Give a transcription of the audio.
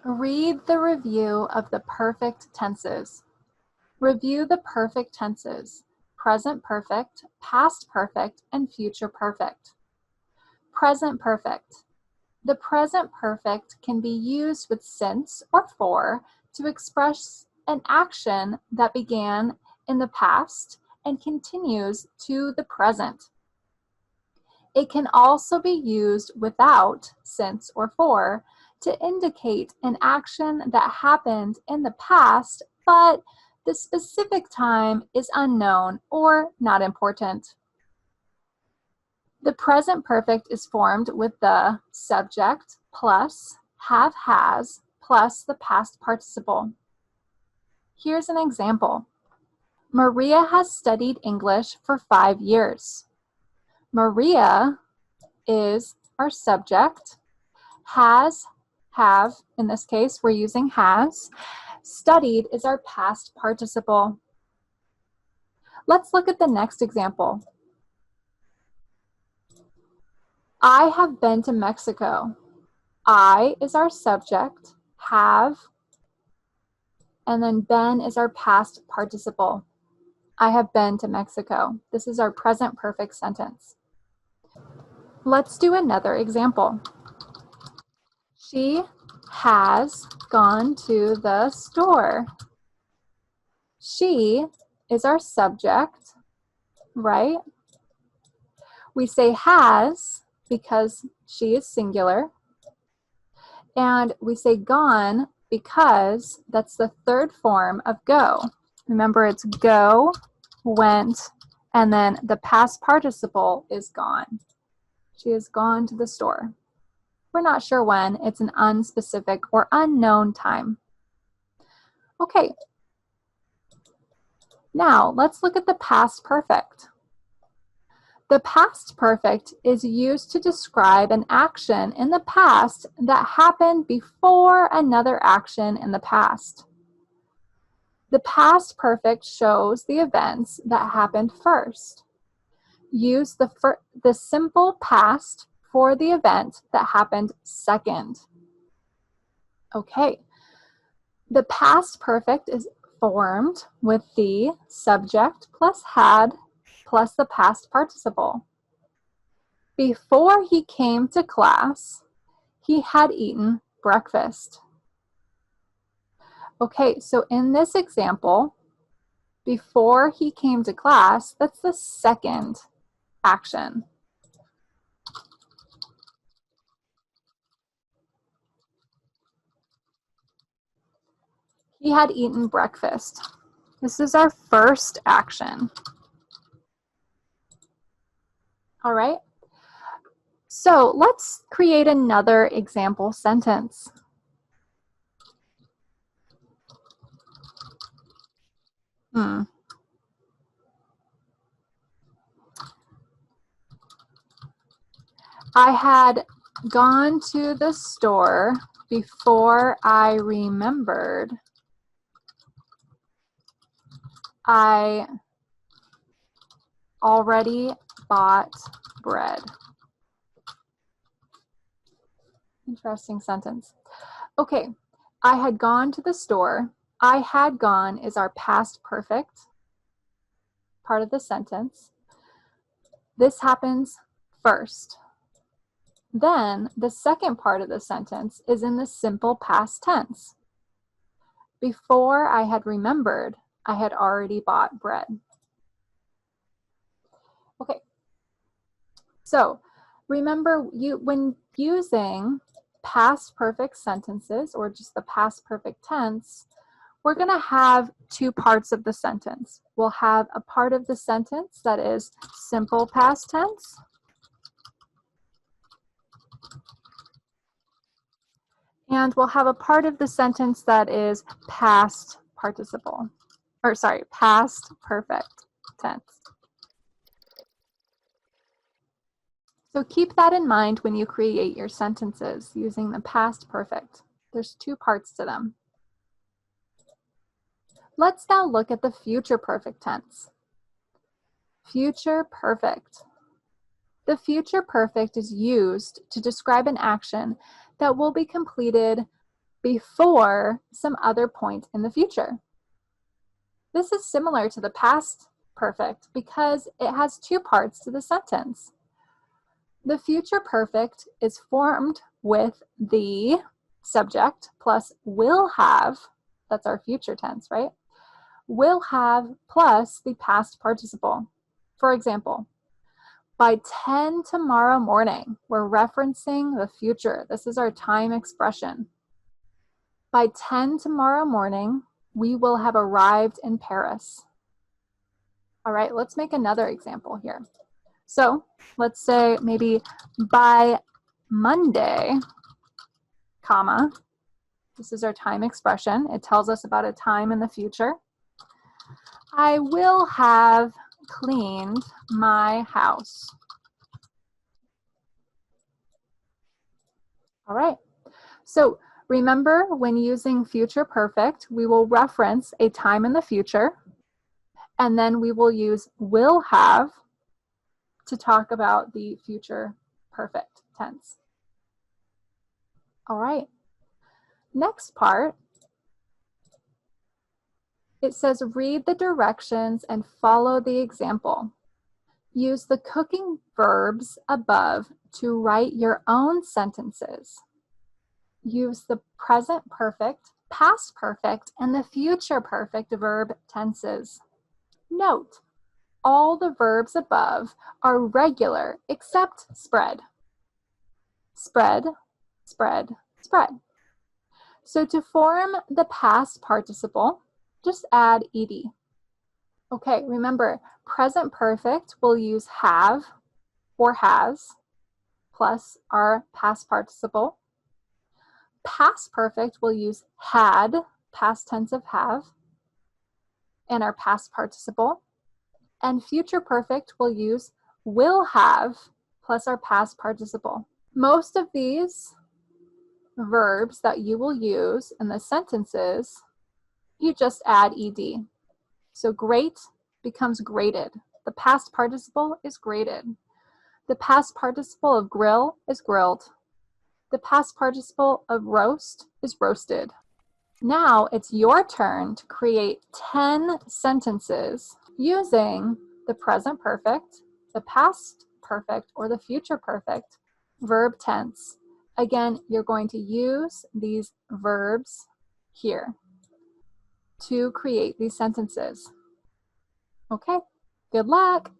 Read the review of the perfect tenses. Review the perfect tenses: present perfect, past perfect, and future perfect. Present perfect. The present perfect can be used with since or for to express an action that began in the past and continues to the present. It can also be used without since or for to indicate an action that happened in the past, but the specific time is unknown or not important. The present perfect is formed with the subject plus have has plus the past participle. Here's an example. Maria has studied English for 5 years. Maria is our subject. Has, have, in this case, we're using has. Studied is our past participle. Let's look at the next example. I have been to Mexico. I is our subject, have, and then been is our past participle. I have been to Mexico. This is our present perfect sentence. Let's do another example. She has gone to the store. She is our subject, right? We say has because she is singular. And we say gone because that's the third form of go. Remember, it's go, went, and then the past participle is gone. She has gone to the store. We're not sure when. It's an unspecific or unknown time. Okay. Now, let's look at the past perfect. The past perfect is used to describe an action in the past that happened before another action in the past. The past perfect shows the events that happened first. Use the simple past for the event that happened second. Okay. The past perfect is formed with the subject plus had plus the past participle. Before he came to class, he had eaten breakfast. Okay, so in this example, before he came to class, that's the second action. He had eaten breakfast. This is our first action. All right. So let's create another example sentence. I had gone to the store before I remembered I already bought bread. Interesting sentence. Okay, I had gone to the store. I had gone is our past perfect part of the sentence. This happens first. Then the second part of the sentence is in the simple past tense. Before I had remembered, I had already bought bread. Okay, so remember, when using past perfect sentences or just the past perfect tense, we're going to have two parts of the sentence. We'll have a part of the sentence that is simple past tense, and we'll have a part of the sentence that is past participle, or sorry, past perfect tense. So keep that in mind when you create your sentences using the past perfect. There's two parts to them. Let's now look at the future perfect tense. Future perfect. The future perfect is used to describe an action that will be completed before some other point in the future. This is similar to the past perfect because it has two parts to the sentence. The future perfect is formed with the subject plus will have, that's our future tense, right? Will have plus the past participle. For example, by 10 tomorrow morning, we're referencing the future. This is our time expression. By 10 tomorrow morning, we will have arrived in Paris. All right, let's make another example here. So let's say maybe by Monday, comma, this is our time expression. It tells us about a time in the future. I will have cleaned my house. All right, so remember when using future perfect, we will reference a time in the future, and then we will use will have to talk about the future perfect tense. All right, next part, it says read the directions and follow the example. Use the cooking verbs above to write your own sentences. Use the present perfect, past perfect, and the future perfect verb tenses. Note, all the verbs above are regular except spread. Spread, spread, spread. So to form the past participle, just add ed. Okay, remember, present perfect will use have or has plus our past participle. Past perfect will use had, past tense of have, and our past participle. And future perfect will use will have plus our past participle. Most of these verbs that you will use in the sentences, you just add ed. So great becomes grated. The past participle is grated. The past participle of grill is grilled. The past participle of roast is roasted. Now it's your turn to create 10 sentences using the present perfect, the past perfect, or the future perfect verb tense. Again, you're going to use these verbs here to create these sentences. Okay, good luck.